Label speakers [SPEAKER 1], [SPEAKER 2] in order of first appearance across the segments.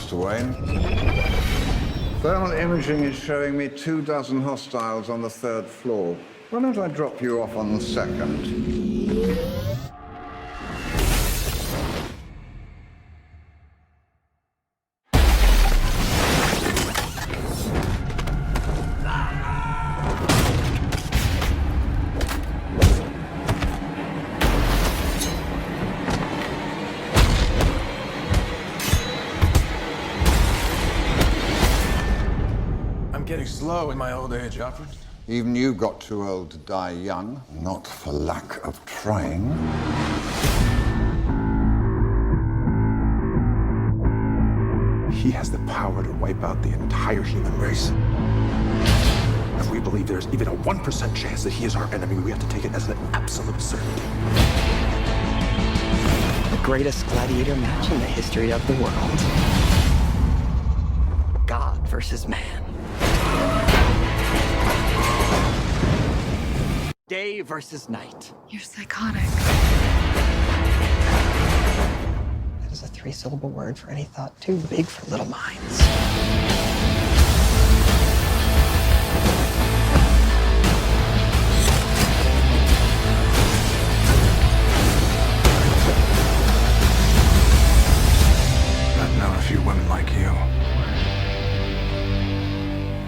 [SPEAKER 1] Mr. Wayne. Thermal imaging is showing me 24 hostiles on the 3rd floor. Why don't I drop you off on the 2nd?
[SPEAKER 2] Getting slow in my old age, Alfred.
[SPEAKER 1] Even you got too old to die young, not for lack of trying.
[SPEAKER 2] He has the power to wipe out the entire human race. If we believe there's even a 1% chance that he is our enemy, we have to take it as an absolute certainty.
[SPEAKER 3] The greatest gladiator match in the history of the world. God versus man. Day versus night.
[SPEAKER 4] You're psychotic.
[SPEAKER 3] That is a 3-syllable word for any thought too big for little minds.
[SPEAKER 2] I've known a few women like you.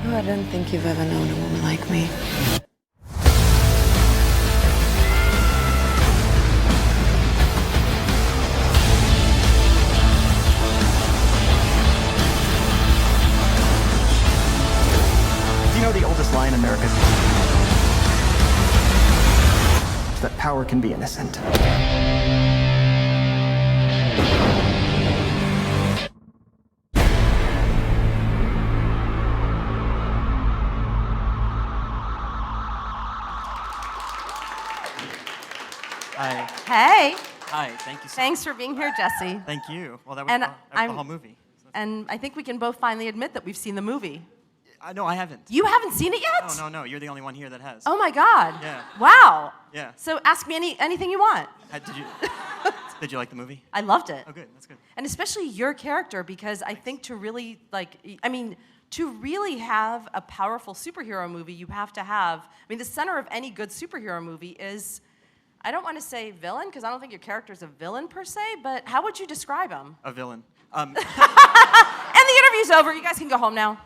[SPEAKER 4] Oh, I don't think you've ever known a woman like me.
[SPEAKER 3] You know the oldest lie in America is that power can be innocent.
[SPEAKER 5] Hi.
[SPEAKER 6] Hey,
[SPEAKER 5] Hi, thank you so
[SPEAKER 6] thanks for being here, Jesse.
[SPEAKER 5] Thank you. Well, that was,
[SPEAKER 6] And
[SPEAKER 5] that was the whole movie.
[SPEAKER 6] And I think we can both finally admit that we've seen the movie.
[SPEAKER 5] No, I haven't.
[SPEAKER 6] You haven't seen it yet?
[SPEAKER 5] No, you're the only one here that has.
[SPEAKER 6] Oh my God.
[SPEAKER 5] Yeah.
[SPEAKER 6] Wow.
[SPEAKER 5] Yeah.
[SPEAKER 6] So ask me anything you want.
[SPEAKER 5] Did you like the movie?
[SPEAKER 6] I loved it.
[SPEAKER 5] Oh, good. That's good.
[SPEAKER 6] And especially your character, because I think to really, to really have a powerful superhero movie, you have to have, the center of any good superhero movie is, I don't want to say villain, because I don't think your character's a villain per se, but how would you describe him?
[SPEAKER 5] A villain.
[SPEAKER 6] And the interview's over. You guys can go home now.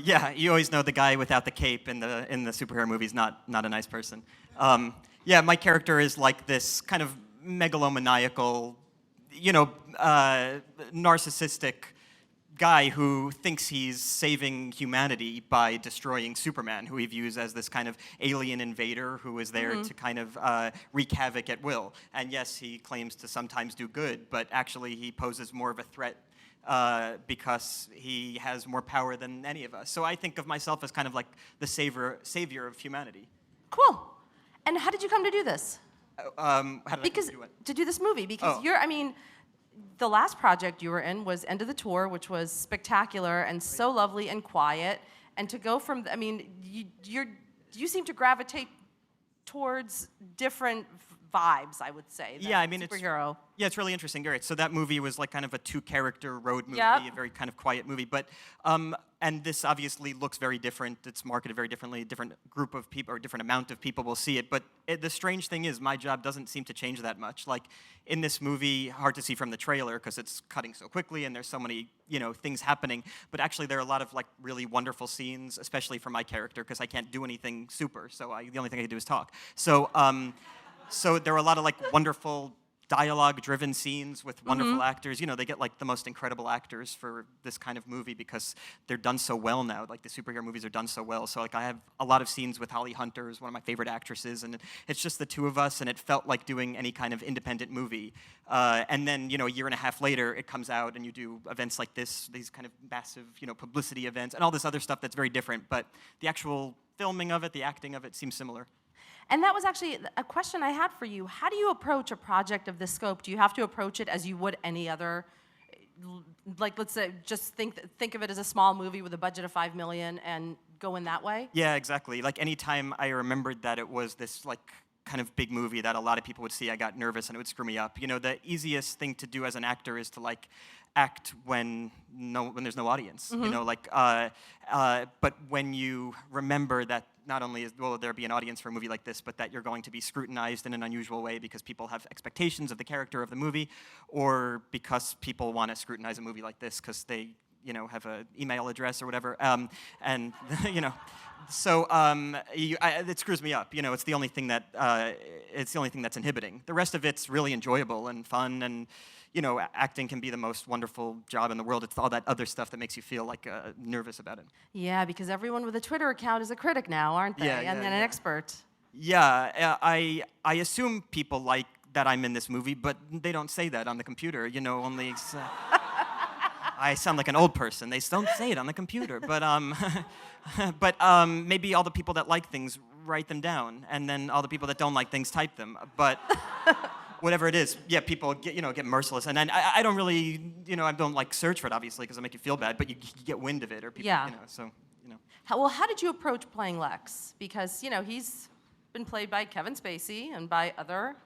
[SPEAKER 5] Yeah, you always know the guy without the cape in the superhero movies not a nice person. Yeah, my character is like this kind of megalomaniacal, narcissistic guy who thinks he's saving humanity by destroying Superman, who he views as this kind of alien invader who is there to kind of wreak havoc at will. And yes, he claims to sometimes do good, but actually he poses more of a threat because he has more power than any of us. So I think of myself as kind of like the savior of humanity.
[SPEAKER 6] Cool. And how did you come to do this?
[SPEAKER 5] How did I do it?
[SPEAKER 6] To do this movie, because the last project you were in was End of the Tour, which was spectacular and so lovely and quiet. And to go from, you seem to gravitate towards different vibes, I would say.
[SPEAKER 5] Yeah,
[SPEAKER 6] superhero.
[SPEAKER 5] It's really interesting. Right. So that movie was like kind of a 2-character road movie,
[SPEAKER 6] Yep.
[SPEAKER 5] a very kind of quiet movie. But and this obviously looks very different. It's marketed very differently. A different group of people or a different amount of people will see it. But the strange thing is, my job doesn't seem to change that much. Like in this movie, hard to see from the trailer because it's cutting so quickly and there's so many things happening. But actually, there are a lot of like really wonderful scenes, especially for my character, because I can't do anything super. So the only thing I can do is talk. So. So there are a lot of like wonderful dialogue-driven scenes with wonderful actors. They get like the most incredible actors for this kind of movie because they're done so well now. Like the superhero movies are done so well. So like I have a lot of scenes with Holly Hunter, who's one of my favorite actresses, and it's just the two of us, and it felt like doing any kind of independent movie. And then a year and a half later, it comes out, and you do events like this, these kind of massive publicity events, and all this other stuff that's very different. But the actual filming of it, the acting of it, seems similar.
[SPEAKER 6] And that was actually a question I had for you. How do you approach a project of this scope? Do you have to approach it as you would any other, like let's say, just think of it as a small movie with a budget of $5 million and go in that way?
[SPEAKER 5] Yeah, exactly. Like anytime I remembered that it was this like kind of big movie that a lot of people would see, I got nervous and it would screw me up. You know, the easiest thing to do as an actor is to like act when there's no audience. You know, like, but when you remember that not only will there be an audience for a movie like this, but that you're going to be scrutinized in an unusual way because people have expectations of the character of the movie, or because people want to scrutinize a movie like this because they, you know, have an email address or whatever, and you know, so it screws me up. You know, it's the only thing that's inhibiting. The rest of it's really enjoyable and fun, and you know, acting can be the most wonderful job in the world. It's all that other stuff that makes you feel like nervous about it.
[SPEAKER 6] Yeah, because everyone with a Twitter account is a critic now, aren't they?
[SPEAKER 5] Yeah,
[SPEAKER 6] and then an expert.
[SPEAKER 5] Yeah, I assume people like that I'm in this movie, but they don't say that on the computer. You know, only. I sound like an old person. They don't say it on the computer, but maybe all the people that like things write them down, and then all the people that don't like things type them. But whatever it is, yeah, people get merciless, and then I don't really, you know, I don't like search for it obviously because it'll make you feel bad, but you get wind of it, or people,
[SPEAKER 6] Yeah.
[SPEAKER 5] you know, so you know.
[SPEAKER 6] How did you approach playing Lex? Because you know he's been played by Kevin Spacey and by other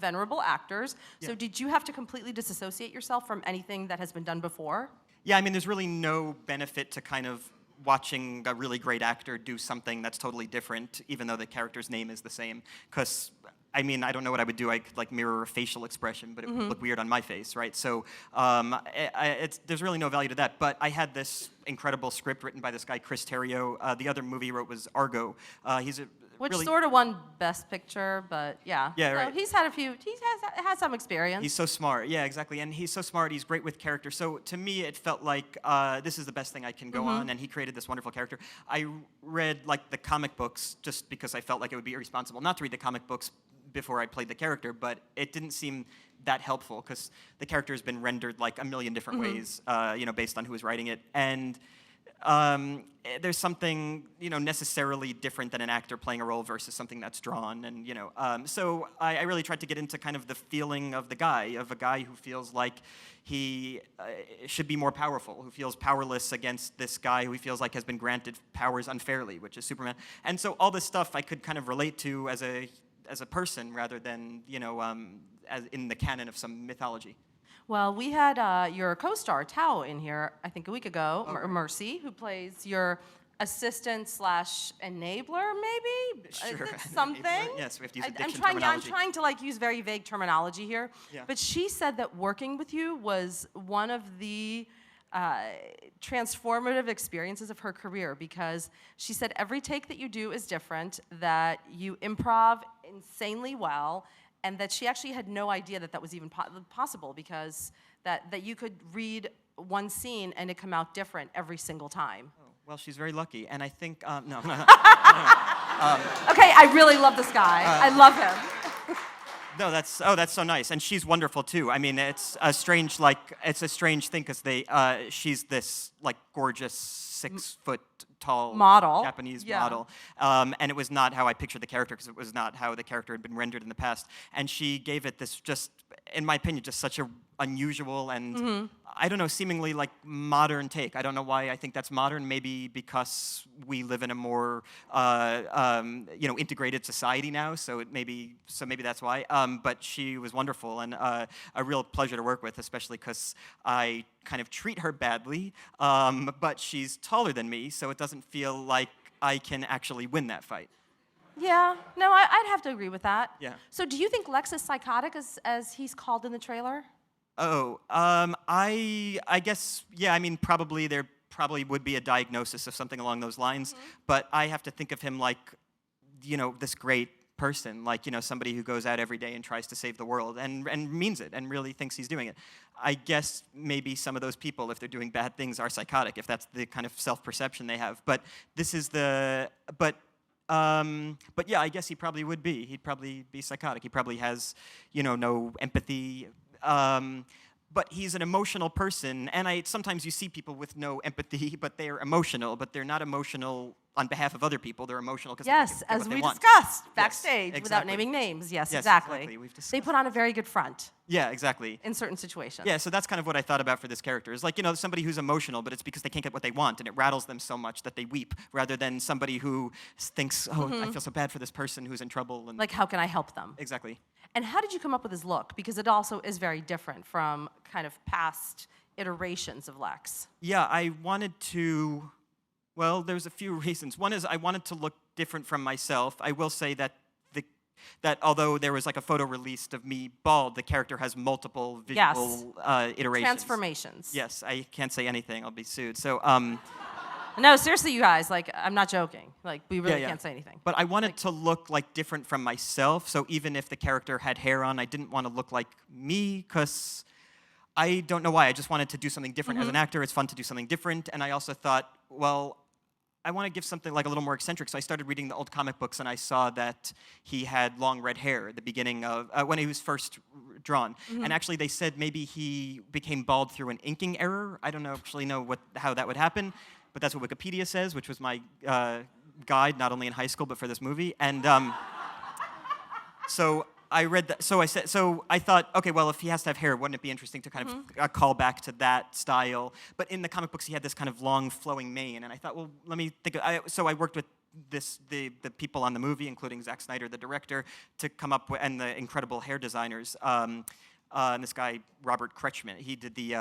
[SPEAKER 6] venerable actors.
[SPEAKER 5] Yeah.
[SPEAKER 6] So did you have to completely disassociate yourself from anything that has been done before?
[SPEAKER 5] Yeah, I mean, there's really no benefit to kind of watching a really great actor do something that's totally different, even though the character's name is the same. Because, I mean, I don't know what I would do. I could like mirror a facial expression, but it would look weird on my face, right? So there's really no value to that. But I had this incredible script written by this guy, Chris Terrio. The other movie he wrote was Argo. He's a
[SPEAKER 6] Which
[SPEAKER 5] really,
[SPEAKER 6] sort of won Best Picture, but yeah.
[SPEAKER 5] Yeah,
[SPEAKER 6] So
[SPEAKER 5] right.
[SPEAKER 6] he's had a few. He has some experience.
[SPEAKER 5] He's so smart. Yeah, exactly. And he's so smart. He's great with character. So to me, it felt like this is the best thing I can go on. And he created this wonderful character. I read like the comic books just because I felt like it would be irresponsible not to read the comic books before I played the character. But it didn't seem that helpful because the character has been rendered like a million different ways, you know, based on who was writing it. And there's something, you know, necessarily different than an actor playing a role versus something that's drawn, and you know, so I really tried to get into kind of the feeling of a guy who feels like he should be more powerful, who feels powerless against this guy who he feels like has been granted powers unfairly, which is Superman. And so all this stuff I could kind of relate to as a person rather than, you know, as in the canon of some mythology.
[SPEAKER 6] Well, we had your co-star Tao in here, I think a week ago, Mercy, who plays your assistant / enabler, maybe?
[SPEAKER 5] Sure.
[SPEAKER 6] Something.
[SPEAKER 5] Enabler. Yes, we have to use addiction
[SPEAKER 6] I'm
[SPEAKER 5] terminology.
[SPEAKER 6] trying to like use very vague terminology here.
[SPEAKER 5] Yeah.
[SPEAKER 6] But she said that working with you was one of the transformative experiences of her career, because she said every take that you do is different, that you improv insanely well, and that she actually had no idea that was even possible, because that you could read one scene and it come out different every single time.
[SPEAKER 5] Oh, well, she's very lucky, and I think no.
[SPEAKER 6] Okay, I really love this guy. I love him.
[SPEAKER 5] No, that's so nice, and she's wonderful too. I mean, it's a strange thing because she's this like gorgeous 6 foot tall
[SPEAKER 6] Model.
[SPEAKER 5] Japanese
[SPEAKER 6] Yeah.
[SPEAKER 5] model, and it was not how I pictured the character because it was not how the character had been rendered in the past. And she gave it this just, in my opinion, just such a unusual and I don't know, seemingly like modern take. I don't know why I think that's modern. Maybe because we live in a more you know, integrated society now. So maybe that's why. But she was wonderful and a real pleasure to work with, especially because I kind of treat her badly. But she's taller than me, so it doesn't feel like I can actually win that fight.
[SPEAKER 6] Yeah, no, I'd have to agree with that.
[SPEAKER 5] Yeah.
[SPEAKER 6] So do you think Lex is psychotic, as he's called in the trailer?
[SPEAKER 5] Oh, I guess, yeah, I mean, there probably would be a diagnosis of something along those lines, but I have to think of him like, you know, this great person, like, you know, somebody who goes out every day and tries to save the world and means it and really thinks he's doing it. I guess maybe some of those people, if they're doing bad things, are psychotic, if that's the kind of self-perception they have. But this is but yeah, I guess he probably would be. He'd probably be psychotic. He probably has, you know, no empathy. But he's an emotional person, and sometimes you see people with no empathy, but they're emotional, but they're not emotional on behalf of other people. They're emotional because
[SPEAKER 6] Yes,
[SPEAKER 5] they get
[SPEAKER 6] as
[SPEAKER 5] what they
[SPEAKER 6] we
[SPEAKER 5] want.
[SPEAKER 6] discussed backstage without
[SPEAKER 5] exactly.
[SPEAKER 6] naming names. Yes,
[SPEAKER 5] Yes,
[SPEAKER 6] exactly.
[SPEAKER 5] exactly. We've
[SPEAKER 6] They
[SPEAKER 5] discussed
[SPEAKER 6] put on a very good front
[SPEAKER 5] Yeah, exactly.
[SPEAKER 6] in certain situations.
[SPEAKER 5] Yeah, so that's kind of what I thought about for this character. Is like, somebody who's emotional, but it's because they can't get what they want, and it rattles them so much that they weep, rather than somebody who thinks, oh, I feel so bad for this person who's in trouble. And
[SPEAKER 6] Like, how can I help them?
[SPEAKER 5] exactly.
[SPEAKER 6] And how did you come up with his look? Because it also is very different from kind of past iterations of Lex.
[SPEAKER 5] Yeah, I wanted to. Well, there's a few reasons. One is I wanted to look different from myself. I will say that that although there was like a photo released of me bald, the character has multiple visual iterations.
[SPEAKER 6] Transformations.
[SPEAKER 5] Yes, I can't say anything. I'll be sued. So,
[SPEAKER 6] No, seriously, you guys, like, I'm not joking. Like, we really
[SPEAKER 5] yeah.
[SPEAKER 6] can't say anything.
[SPEAKER 5] But I wanted to look like different from myself. So even if the character had hair on, I didn't want to look like me because I don't know why. I just wanted to do something different. As an actor, it's fun to do something different. And I also thought, well, I want to give something like a little more eccentric. So I started reading the old comic books, and I saw that he had long red hair at the beginning of when he was first drawn. And actually, they said maybe he became bald through an inking error. I don't actually know how that would happen, but that's what Wikipedia says, which was my guide, not only in high school but for this movie. And so I read that. So I thought, okay, well, if he has to have hair, wouldn't it be interesting to kind of call back to that style? But in the comic books, he had this kind of long, flowing mane, and I thought, well, let me think. So I worked with the people on the movie, including Zack Snyder, the director, to come up with, and the incredible hair designers. And this guy, Robert Kretschmann, he did the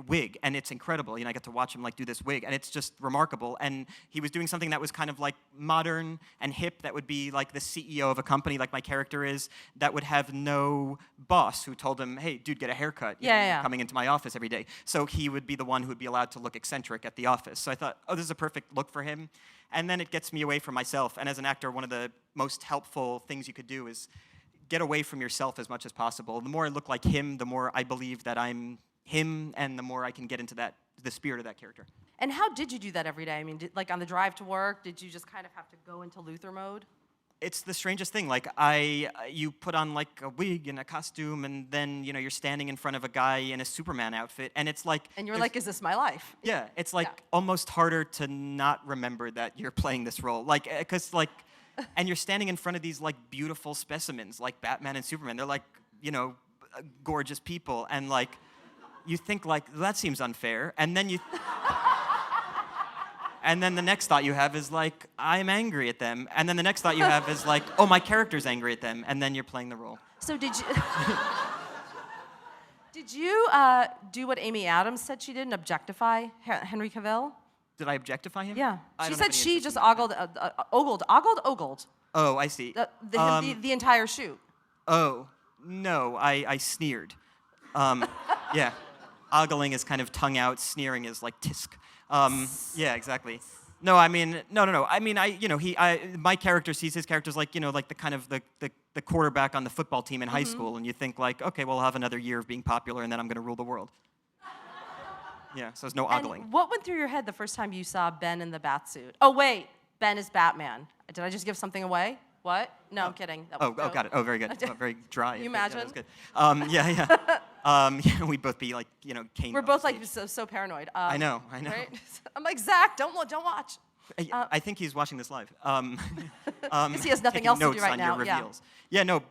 [SPEAKER 5] wig, and it's incredible. I get to watch him do this wig, and it's just remarkable. And he was doing something that was kind of like modern and hip, that would be like the CEO of a company, like my character is, that would have no boss who told him, hey, dude, get a haircut. Coming into my office every day. So he would be the one who would be allowed to look eccentric at the office. So I thought, oh, this is a perfect look for him. And then it gets me away from myself. And as an actor, one of the most helpful things you could do is get away from yourself as much as possible. The more I look like him, the more I believe that I'm him, and the more I can get into the spirit of that character.
[SPEAKER 6] And how did you do that every day? I mean, like on the drive to work, did you just kind of have to go into Luthor mode?
[SPEAKER 5] It's the strangest thing. You put on like a wig and a costume, and then you're standing in front of a guy in a Superman outfit, and it's like.
[SPEAKER 6] And you're like, is this my life?
[SPEAKER 5] Yeah, it's like almost harder to not remember that you're playing this role, because and you're standing in front of these beautiful specimens like Batman and Superman. They're gorgeous people, and you think that seems unfair, and then and then the next thought you have is I'm angry at them, and then the next thought you have is oh, my character's angry at them, and then you're playing the role.
[SPEAKER 6] So did you did you do what Amy Adams said she did and objectify Henry Cavill?
[SPEAKER 5] Did I objectify him?
[SPEAKER 6] Yeah.
[SPEAKER 5] I
[SPEAKER 6] She
[SPEAKER 5] don't
[SPEAKER 6] said
[SPEAKER 5] have any
[SPEAKER 6] she
[SPEAKER 5] interest
[SPEAKER 6] just
[SPEAKER 5] in
[SPEAKER 6] ogled
[SPEAKER 5] Oh, I see.
[SPEAKER 6] the entire shoot.
[SPEAKER 5] Oh, no, I sneered. Yeah. Ogling is kind of tongue out, sneering is like tisk. Yeah, exactly. No, I mean, no. I mean, my character sees his characters like the kind of the quarterback on the football team in high school, and you think okay, well, I'll have another year of being popular, and then I'm going to rule the world. Yeah, so there's no ogling.
[SPEAKER 6] And what went through your head the first time you saw Ben in the Batsuit? Oh, wait, Ben is Batman. Did I just give something away? What? No, I'm kidding.
[SPEAKER 5] Got it. Oh, very good. Oh, very dry.
[SPEAKER 6] Can you
[SPEAKER 5] Yeah,
[SPEAKER 6] imagine?
[SPEAKER 5] that was good. Yeah. We'd both be cane.
[SPEAKER 6] We're both so paranoid.
[SPEAKER 5] I know.
[SPEAKER 6] Right? I'm like, Zach, don't watch.
[SPEAKER 5] I think he's watching this live.
[SPEAKER 6] Because he has nothing
[SPEAKER 5] taking
[SPEAKER 6] else to
[SPEAKER 5] notes
[SPEAKER 6] do right
[SPEAKER 5] on
[SPEAKER 6] now.
[SPEAKER 5] Your reveals. Yeah, no.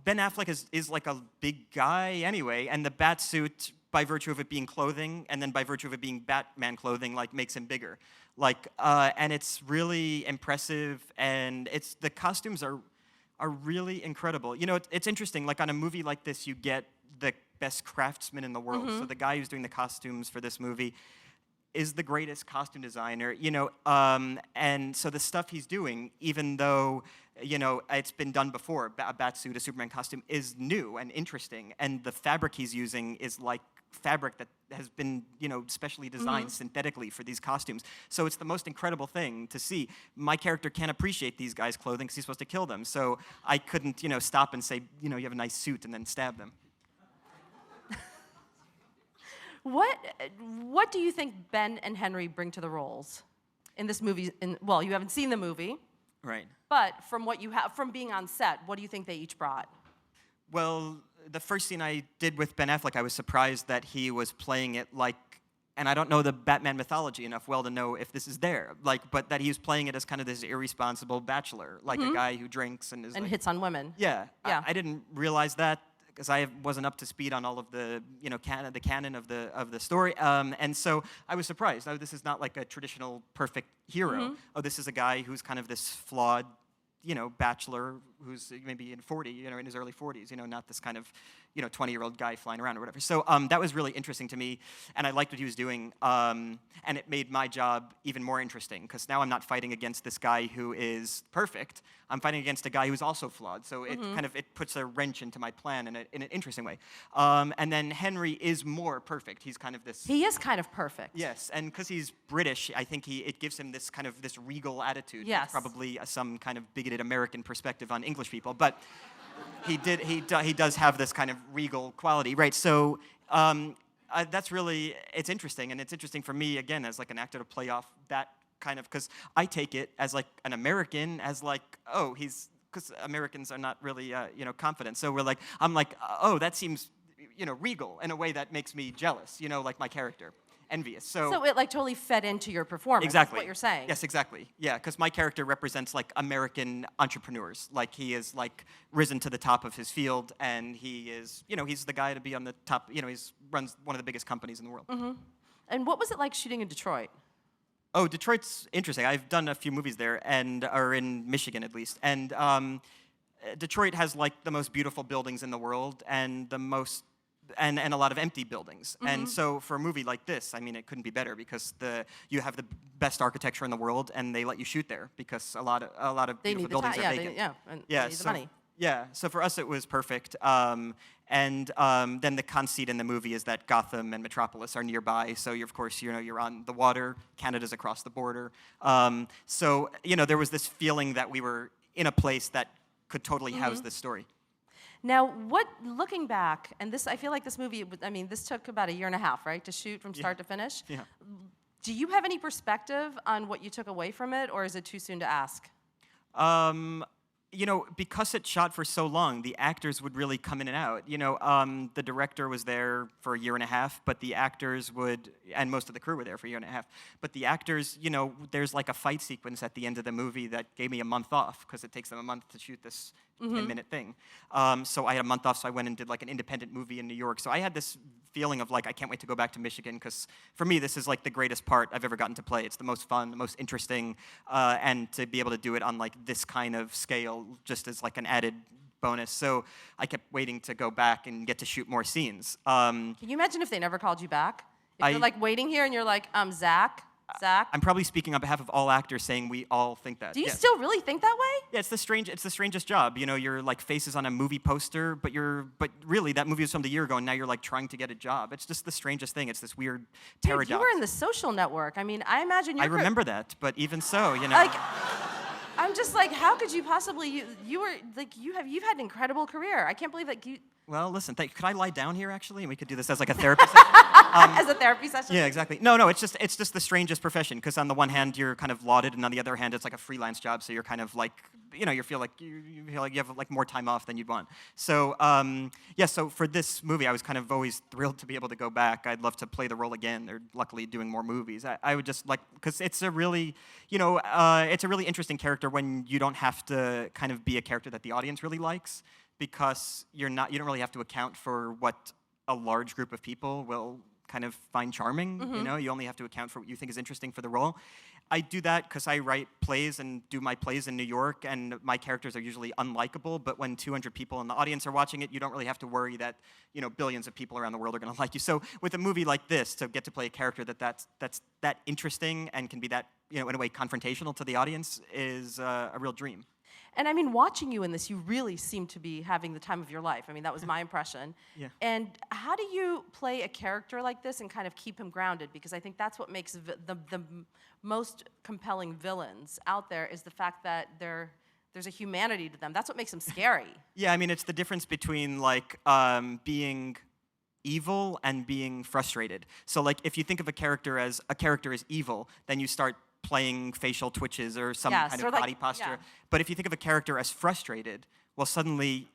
[SPEAKER 5] Ben Affleck is like a big guy anyway, and the Batsuit, by virtue of it being clothing, and then by virtue of it being Batman clothing, makes him bigger. And it's really impressive, and the costumes are really incredible. It's interesting. On a movie like this, you get the best craftsman in the world. So the guy who's doing the costumes for this movie is the greatest costume designer, and so the stuff he's doing, even though, it's been done before, a Batsuit, a Superman costume, is new and interesting, and the fabric he's using is fabric that has been, specially designed synthetically for these costumes. So it's the most incredible thing to see. My character can't appreciate these guys' clothing because he's supposed to kill them, so I couldn't, stop and say, you have a nice suit, and then stab them.
[SPEAKER 6] What do you think Ben and Henry bring to the roles in this movie? Well, you haven't seen the movie.
[SPEAKER 5] Right.
[SPEAKER 6] But from what you have, from being on set, what do you think they each brought?
[SPEAKER 5] Well, the first scene I did with Ben Affleck, I was surprised that he was playing it like and I don't know the Batman mythology enough well to know if this is there. Like, but that he's playing it as kind of this irresponsible bachelor, like a guy who drinks and is
[SPEAKER 6] And
[SPEAKER 5] like,
[SPEAKER 6] hits on women.
[SPEAKER 5] yeah.
[SPEAKER 6] Yeah.
[SPEAKER 5] I didn't realize that because I wasn't up to speed on all of the the canon of the story, and so I was surprised. Oh, this is not like a traditional perfect hero. Oh, this is a guy who's kind of this flawed, bachelor who's maybe in his early 40s, not this kind of, 20-year-old guy flying around or whatever. So that was really interesting to me, and I liked what he was doing, and it made my job even more interesting, because now I'm not fighting against this guy who is perfect. I'm fighting against a guy who's also flawed, so it it puts a wrench into my plan in an interesting way. And then Henry is more perfect. He's kind of this...
[SPEAKER 6] He is kind of perfect.
[SPEAKER 5] Yes, and because he's British, I think it gives him this kind of this regal attitude.
[SPEAKER 6] Yes.
[SPEAKER 5] That's probably some kind of bigoted American perspective on English people, but he does have this kind of regal quality, right? So that's really, it's interesting, and it's interesting for me again as like an actor to play off that kind of, because I take it as like an American, as like, oh, because Americans are not really confident, so I'm like, oh, that seems regal in a way that makes me jealous, like my character. Envious.
[SPEAKER 6] So it like totally fed into your performance.
[SPEAKER 5] Exactly.
[SPEAKER 6] Is what you're saying.
[SPEAKER 5] Yes, exactly. Yeah, because my character represents like American entrepreneurs. Like he is like risen to the top of his field, and he is, he's the guy to be on the top. He runs one of the biggest companies in the world.
[SPEAKER 6] And what was it like shooting in Detroit?
[SPEAKER 5] Oh, Detroit's interesting. I've done a few movies there, or in Michigan at least, and Detroit has like the most beautiful buildings in the world, and the most. And a lot of empty buildings. And so for a movie like this, I mean, it couldn't be better, because you have the best architecture in the world, and they let you shoot there because a lot of
[SPEAKER 6] They
[SPEAKER 5] beautiful
[SPEAKER 6] need the
[SPEAKER 5] buildings
[SPEAKER 6] time.
[SPEAKER 5] are
[SPEAKER 6] Yeah,
[SPEAKER 5] vacant.
[SPEAKER 6] and
[SPEAKER 5] Yeah,
[SPEAKER 6] they need the money.
[SPEAKER 5] Yeah, so for us it was perfect. And then the conceit in the movie is that Gotham and Metropolis are nearby, so of course you're on the water. Canada's across the border. So there was this feeling that we were in a place that could totally house this story.
[SPEAKER 6] Now, looking back, and this, I feel like this movie, I mean, this took about 1.5 years, right, to shoot from start to finish?
[SPEAKER 5] Yeah.
[SPEAKER 6] Do you have any perspective on what you took away from it, or is it too soon to ask?
[SPEAKER 5] Because it shot for so long, the actors would really come in and out. The director was there for 1.5 years, but the actors and most of the crew were there for 1.5 years. But the actors, there's like a fight sequence at the end of the movie that gave me a month off, because it takes them a month to shoot this 10-minute thing. So I had a month off, so I went and did like an independent movie in New York. So I had this feeling of like, I can't wait to go back to Michigan, because for me, this is like the greatest part I've ever gotten to play. It's the most fun, the most interesting, and to be able to do it on like this kind of scale just as like an added bonus. So I kept waiting to go back and get to shoot more scenes.
[SPEAKER 6] Can you imagine if they never called you back? If you're like waiting here and you're like, Zach?
[SPEAKER 5] I'm probably speaking on behalf of all actors, saying we all think that.
[SPEAKER 6] Do you
[SPEAKER 5] yes.
[SPEAKER 6] still really think that way?
[SPEAKER 5] Yeah, it's the strangest job. You're like faces on a movie poster, but really that movie was filmed a year ago, and now you're like trying to get a job. It's just the strangest thing. It's this weird paradox.
[SPEAKER 6] Dude, you were in The Social Network. I mean, I imagine you're.
[SPEAKER 5] I remember that, but even so,
[SPEAKER 6] Like, I'm just like, how could you possibly? You were like, you've had an incredible career. I can't believe that you.
[SPEAKER 5] Well, listen, could I lie down here, actually? And we could do this as like a therapy session?
[SPEAKER 6] As a therapy session?
[SPEAKER 5] Yeah, exactly. No, it's just the strangest profession, because on the one hand, you're kind of lauded, and on the other hand, it's like a freelance job, so you're kind of like, you feel like you have like more time off than you'd want. So, so for this movie, I was kind of always thrilled to be able to go back. I'd love to play the role again. They're luckily doing more movies. I would just like, because it's a really, it's a really interesting character when you don't have to kind of be a character that the audience really likes, because you don't really have to account for what a large group of people will kind of find charming. You only have to account for what you think is interesting for the role. I do that because I write plays and do my plays in New York, and my characters are usually unlikable, but when 200 people in the audience are watching it, you don't really have to worry that billions of people around the world are going to like you. So with a movie like this, to get to play a character that's that interesting and can be that in a way confrontational to the audience is a real dream.
[SPEAKER 6] And I mean, watching you in this, you really seem to be having the time of your life. I mean, that was my impression.
[SPEAKER 5] Yeah.
[SPEAKER 6] And how do you play a character like this and kind of keep him grounded? Because I think that's what makes the most compelling villains out there, is the fact that there's a humanity to them. That's what makes them scary.
[SPEAKER 5] Yeah, I mean, it's the difference between like being evil and being frustrated. So like, if you think of a character as evil, then you start playing facial twitches or some kind of body posture.
[SPEAKER 6] Yeah.
[SPEAKER 5] But if you think of a character as frustrated, well, suddenly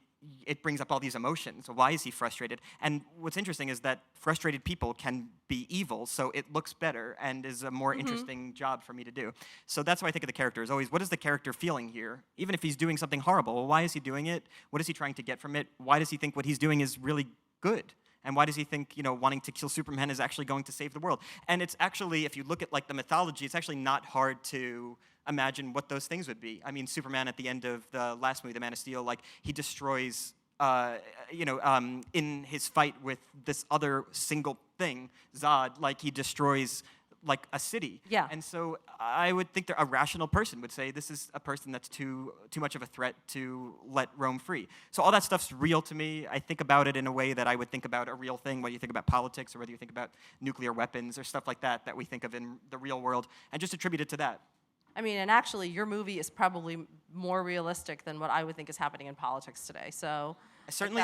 [SPEAKER 5] it brings up all these emotions. Why is he frustrated? And what's interesting is that frustrated people can be evil, so it looks better and is a more interesting job for me to do. So that's what I think of the character, is always, what is the character feeling here? Even if he's doing something horrible, well, why is he doing it? What is he trying to get from it? Why does he think what he's doing is really good? And why does he think, wanting to kill Superman is actually going to save the world? And it's actually, if you look at like the mythology, it's actually not hard to imagine what those things would be. I mean, Superman at the end of the last movie, The Man of Steel, like he destroys, in his fight with this other single thing, Zod, like he destroys like a city.
[SPEAKER 6] Yeah.
[SPEAKER 5] And so I would think that a rational person would say this is a person that's too much of a threat to let roam free. So all that stuff's real to me. I think about it in a way that I would think about a real thing, whether you think about politics or whether you think about nuclear weapons or stuff like that we think of in the real world, and just attribute it to that.
[SPEAKER 6] I mean, and actually, your movie is probably more realistic than what I would think is happening in politics today. So
[SPEAKER 5] certainly,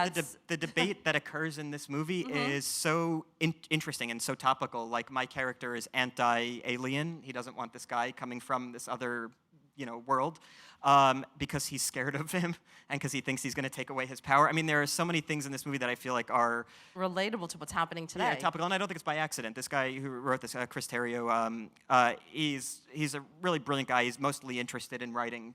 [SPEAKER 5] the debate that occurs in this movie is so interesting and so topical. Like, my character is anti-alien. He doesn't want this guy coming from this other, world, because he's scared of him and because he thinks he's going to take away his power. I mean, there are so many things in this movie that I feel like are
[SPEAKER 6] relatable to what's happening today.
[SPEAKER 5] Yeah, topical, and I don't think it's by accident. This guy who wrote this, Chris Terrio, he's a really brilliant guy. He's mostly interested in writing,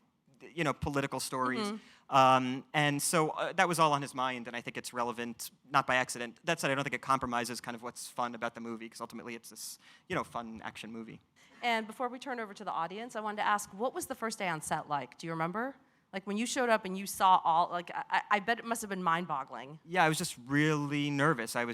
[SPEAKER 5] political stories. And so that was all on his mind, and I think it's relevant, not by accident. That said, I don't think it compromises kind of what's fun about the movie, because ultimately it's this, fun action movie.
[SPEAKER 6] And before we turn over to the audience, I wanted to ask, what was the first day on set like? Do you remember? Like when you showed up and you saw all, like, I bet it must have been mind-boggling.
[SPEAKER 5] Yeah, I was just really nervous. I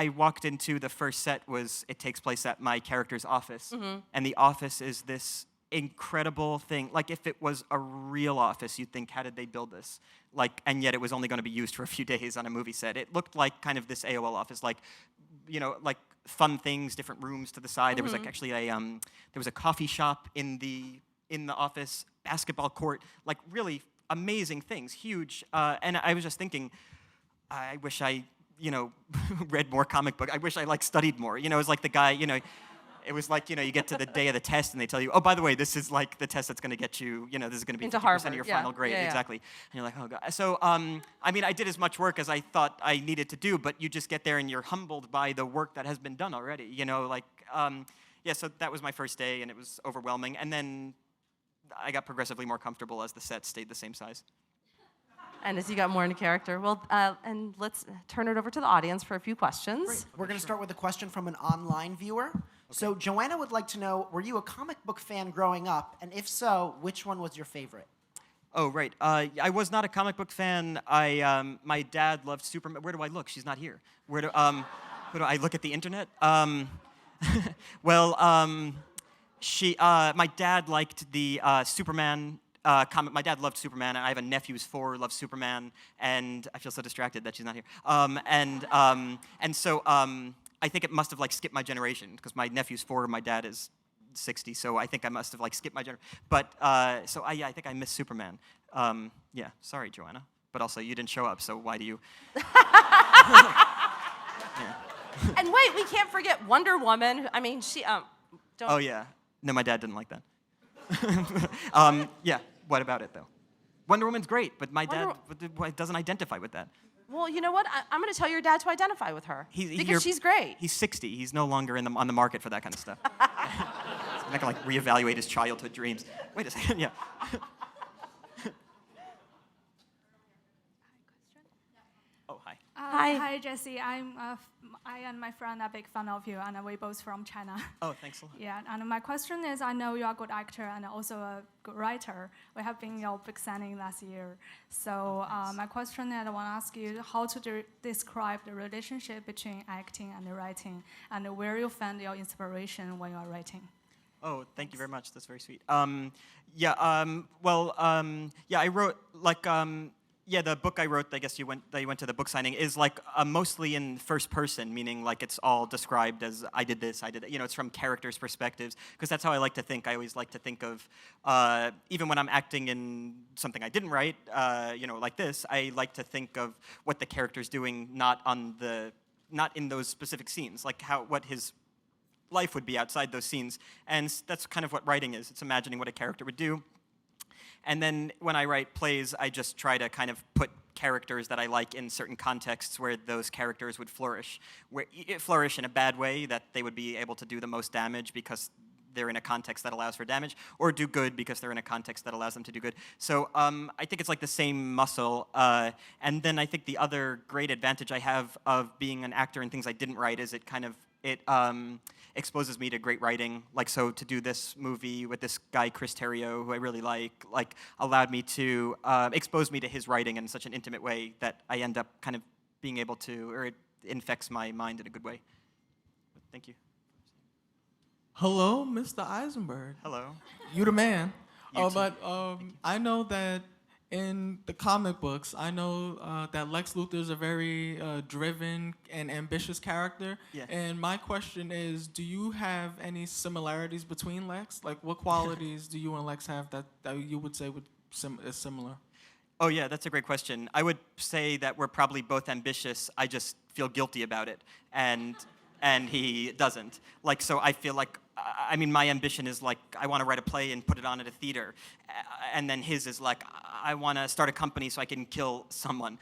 [SPEAKER 5] walked into the first set it takes place at my character's office. And the office is this incredible thing. Like, if it was a real office, you'd think, how did they build this? Like, and yet it was only going to be used for a few days on a movie set. It looked like kind of this AOL office, like, like fun things, different rooms to the side. There was like actually there was a coffee shop in the office, basketball court, like really amazing things, huge. And I was just thinking, I wish I, read more comic book. I wish I like studied more. It was like the guy, it was like, you get to the day of the test and they tell you, oh, by the way, this is like the test that's going to get you, this is going to be 50% of your final grade.
[SPEAKER 6] Yeah.
[SPEAKER 5] Exactly. And you're like, oh, God. So, I mean, I did as much work as I thought I needed to do, but you just get there and you're humbled by the work that has been done already, so that was my first day and it was overwhelming. And then I got progressively more comfortable as the set stayed the same size.
[SPEAKER 6] And as you got more into character. Well, and let's turn it over to the audience for a few questions.
[SPEAKER 7] Great. We're going to start with a question from an online viewer. Okay. So Joanna would like to know, were you a comic book fan growing up? And if so, which one was your favorite?
[SPEAKER 5] Oh, right. I was not a comic book fan. My dad loved Superman. Where do I look? She's not here. Who do I look at the internet? Well, my dad liked the Superman comic. My dad loved Superman, and I have a nephew who's 4 who loves Superman, and I feel so distracted that she's not here. So I think it must have like skipped my generation, because my nephew's 4 and my dad is 60, so I think I must have like skipped my generation. But I think I miss Superman. Yeah, sorry, Joanna. But also, you didn't show up, so why do you? Yeah.
[SPEAKER 6] And wait, we can't forget Wonder Woman. I mean, she don't.
[SPEAKER 5] Oh yeah, no, my dad didn't like that. Yeah, what about it though? Wonder Woman's great, but my dad doesn't identify with that.
[SPEAKER 6] Well, you know what? I'm going to tell your dad to identify with her because she's great.
[SPEAKER 5] He's 60. He's no longer on the market for that kind of stuff. He's not gonna like reevaluate his childhood dreams. Wait a second, yeah. Oh, hi.
[SPEAKER 6] Hi,
[SPEAKER 8] Jesse. I and my friend are big fan of you, and we're both from China.
[SPEAKER 5] Oh, thanks a lot.
[SPEAKER 8] Yeah, and my question is, I know you're a good actor and also a good writer. We have been your big signing last year. So my question is, I want to ask you how to describe the relationship between acting and writing, and where you find your inspiration when you're writing.
[SPEAKER 5] Oh, thank you very much. That's very sweet. I wrote like. Yeah, the book I wrote, I guess you went to the book signing, is like mostly in first person, meaning like it's all described as I did this, I did that. It's from characters' perspectives, because that's how I like to think. I always like to think of, even when I'm acting in something I didn't write, like this, I like to think of what the character's doing, not in those specific scenes, like what his life would be outside those scenes. And that's kind of what writing is. It's imagining what a character would do. And then when I write plays, I just try to kind of put characters that I like in certain contexts where those characters would flourish. Flourish in a bad way, that they would be able to do the most damage because they're in a context that allows for damage, or do good because they're in a context that allows them to do good. So I think it's like the same muscle. And then I think the other great advantage I have of being an actor in things I didn't write is it exposes me to great writing. Like, so to do this movie with this guy, Chris Terrio, who I really like allowed me to expose me to his writing in such an intimate way that I end up kind of being able to, or it infects my mind in a good way. Thank you.
[SPEAKER 9] Hello, Mr. Eisenberg.
[SPEAKER 5] Hello.
[SPEAKER 9] You the man.
[SPEAKER 5] You too.
[SPEAKER 9] But I know that in the comic books, I know that Lex Luthor is a very driven and ambitious character.
[SPEAKER 5] Yeah.
[SPEAKER 9] And my question is, do you have any similarities between Lex? Like, what qualities do you and Lex have that you would say is similar?
[SPEAKER 5] Oh yeah, that's a great question. I would say that we're probably both ambitious. I just feel guilty about it, and he doesn't. Like, so I feel like, I mean, my ambition is like, I want to write a play and put it on at a theater, and then his is like, I want to start a company so I can kill someone.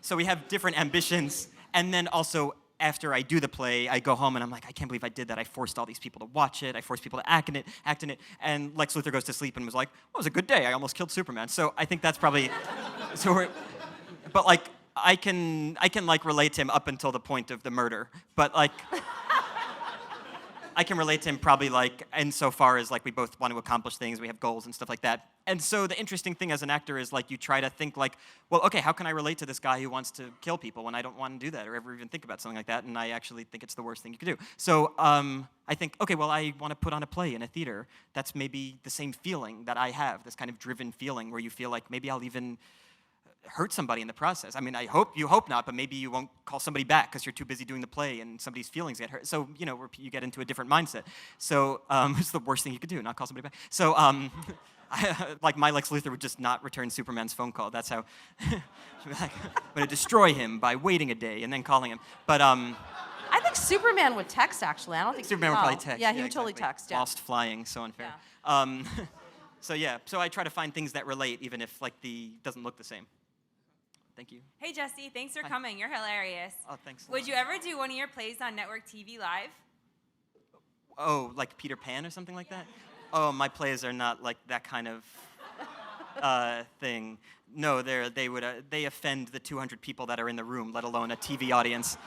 [SPEAKER 5] So we have different ambitions, and then also after I do the play, I go home and I'm like, I can't believe I did that. I forced all these people to watch it. I forced people to act in it. And Lex Luthor goes to sleep and was like, well, it was a good day. I almost killed Superman. So I think that's probably, but like, I can like relate to him up until the point of the murder. But like, I can relate to him probably like insofar as like we both want to accomplish things, we have goals and stuff like that. And so the interesting thing as an actor is like you try to think like, well, okay, how can I relate to this guy who wants to kill people when I don't want to do that or ever even think about something like that? And I actually think it's the worst thing you could do. So I think, okay, well, I want to put on a play in a theater. That's maybe the same feeling that I have, this kind of driven feeling where you feel like maybe I'll even hurt somebody in the process. I mean, you hope not, but maybe you won't call somebody back because you're too busy doing the play and somebody's feelings get hurt. So, you know, you get into a different mindset. So it's the worst thing you could do, not call somebody back. So, like my Lex Luthor would just not return Superman's phone call. That's how, she'd be like, I'm gonna destroy him by waiting a day and then calling him. But
[SPEAKER 6] I think Superman would text, actually. I don't think
[SPEAKER 5] Superman would probably text.
[SPEAKER 6] Yeah, he would totally
[SPEAKER 5] exactly.
[SPEAKER 6] text, yeah.
[SPEAKER 5] Whilst flying, so unfair.
[SPEAKER 6] Yeah.
[SPEAKER 5] So yeah, so I try to find things that relate, even if like doesn't look the same. Thank you.
[SPEAKER 10] Hey, Jesse, thanks for coming. You're hilarious.
[SPEAKER 5] Oh, thanks.
[SPEAKER 10] Would you ever do one of your plays on network TV live?
[SPEAKER 5] Oh, like Peter Pan or something like that? Oh, my plays are not like that kind of thing. No, they offend the 200 people that are in the room, let alone a TV audience.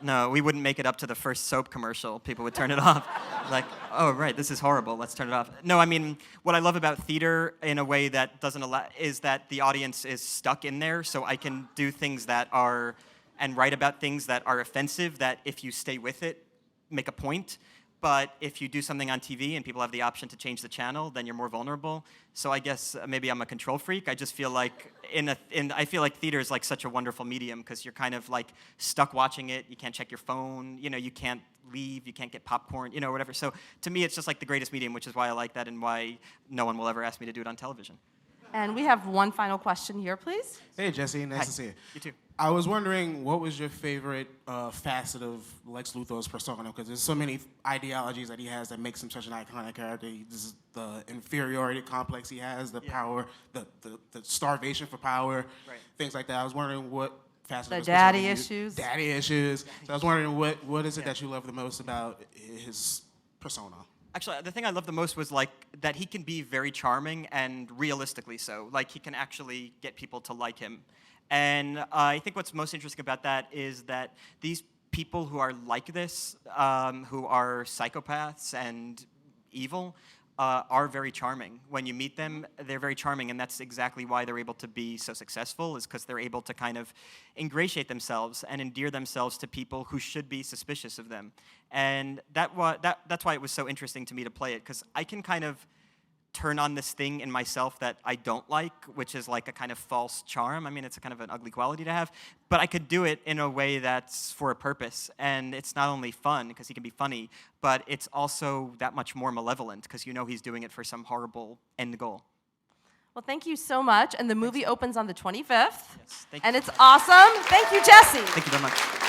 [SPEAKER 5] No, we wouldn't make it up to the first soap commercial. People would turn it off. Like, oh, right, this is horrible. Let's turn it off. No, I mean, what I love about theater in a way that doesn't allow is that the audience is stuck in there, so I can do things that are, and write about things that are offensive, that if you stay with it, make a point. But if you do something on TV and people have the option to change the channel, then you're more vulnerable. So I guess maybe I'm a control freak. I just feel like I feel like theater is like such a wonderful medium because you're kind of like stuck watching it. You can't check your phone. You know, you can't leave. You can't get popcorn. You know, whatever. So to me, it's just like the greatest medium, which is why I like that and why no one will ever ask me to do it on television.
[SPEAKER 6] And we have one final question here, please.
[SPEAKER 11] Hey, Jesse, nice to see you.
[SPEAKER 5] You too.
[SPEAKER 11] I was wondering, what was your favorite facet of Lex Luthor's persona? Because there's so many ideologies that he has that makes him such an iconic character. This is the inferiority complex he has, the power, the starvation for power,
[SPEAKER 5] right.
[SPEAKER 11] Things like that. I was wondering what facet of his
[SPEAKER 6] daddy
[SPEAKER 11] persona
[SPEAKER 6] issues.
[SPEAKER 11] Daddy issues. So I was wondering, what is it that you love the most about his persona?
[SPEAKER 5] Actually, the thing I love the most was like that he can be very charming and realistically so. Like he can actually get people to like him. And I think what's most interesting about that is that these people who are like this, who are psychopaths and evil, are very charming. When you meet them, they're very charming, and that's exactly why they're able to be so successful, is because they're able to kind of ingratiate themselves and endear themselves to people who should be suspicious of them. And that's why it was so interesting to me to play it, because I can kind of turn on this thing in myself that I don't like, which is like a kind of false charm. I mean, it's a kind of an ugly quality to have, but I could do it in a way that's for a purpose. And it's not only fun, because he can be funny, but it's also that much more malevolent, because you know he's doing it for some horrible end goal.
[SPEAKER 6] Well, thank you so much. And the movie opens on the 25th.
[SPEAKER 5] Yes, thank you.
[SPEAKER 6] And it's awesome. Thank you, Jesse.
[SPEAKER 5] Thank you very much.